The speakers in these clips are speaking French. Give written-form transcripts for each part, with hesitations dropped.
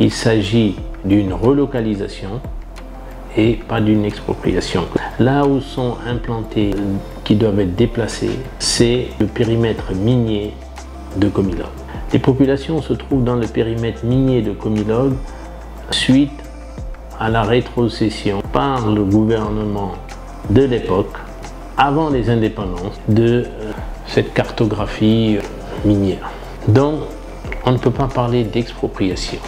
Il s'agit d'une relocalisation et pas d'une expropriation. Là où sont implantés, qui doivent être déplacés, c'est le périmètre minier de Comilog. Les populations se trouvent dans le périmètre minier de Comilog suite à la rétrocession par le gouvernement de l'époque, avant les indépendances, de cette cartographie minière. Donc, on ne peut pas parler d'expropriation.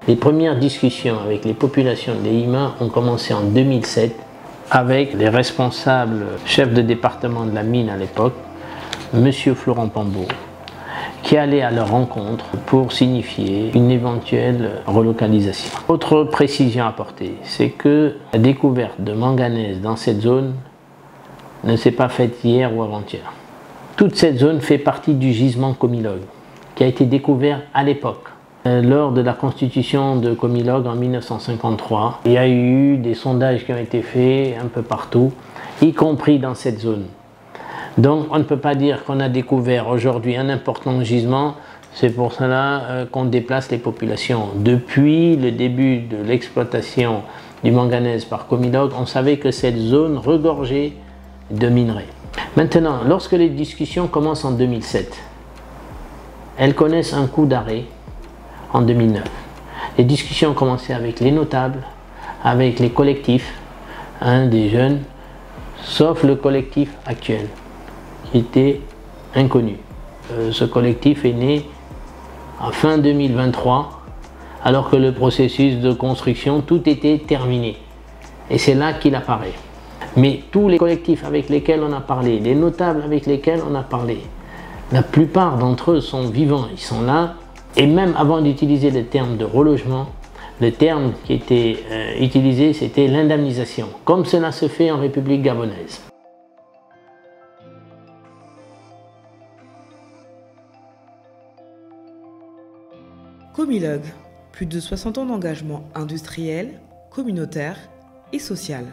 Les premières discussions avec les populations de Lima ont commencé en 2007 avec les responsables chefs de département de la mine à l'époque, M. Florent Pambaud, qui allait à leur rencontre pour signifier une éventuelle relocalisation. Autre précision à apporter, c'est que la découverte de manganèse dans cette zone ne s'est pas faite hier ou avant-hier. Toute cette zone fait partie du gisement Comilog, qui a été découvert à l'époque. Lors de la constitution de Comilog en 1953, il y a eu des sondages qui ont été faits un peu partout, y compris dans cette zone. Donc on ne peut pas dire qu'on a découvert aujourd'hui un important gisement, c'est pour cela qu'on déplace les populations. Depuis le début de l'exploitation du manganèse par Comilog, on savait que cette zone regorgeait de minerais. Maintenant, lorsque les discussions commencent en 2007, elles connaissent un coup d'arrêt en 2009. Les discussions ont commencé avec les notables, avec les collectifs, des jeunes, sauf le collectif actuel, qui était inconnu. Ce collectif est né à fin 2023, alors que le processus de construction, tout était terminé. Et c'est là qu'il apparaît. Mais tous les collectifs avec lesquels on a parlé, les notables avec lesquels on a parlé, la plupart d'entre eux sont vivants, ils sont là. Et même avant d'utiliser le terme de relogement, le terme qui était utilisé, c'était l'indemnisation, comme cela se fait en République gabonaise. Comilog, plus de 60 ans d'engagement industriel, communautaire et social.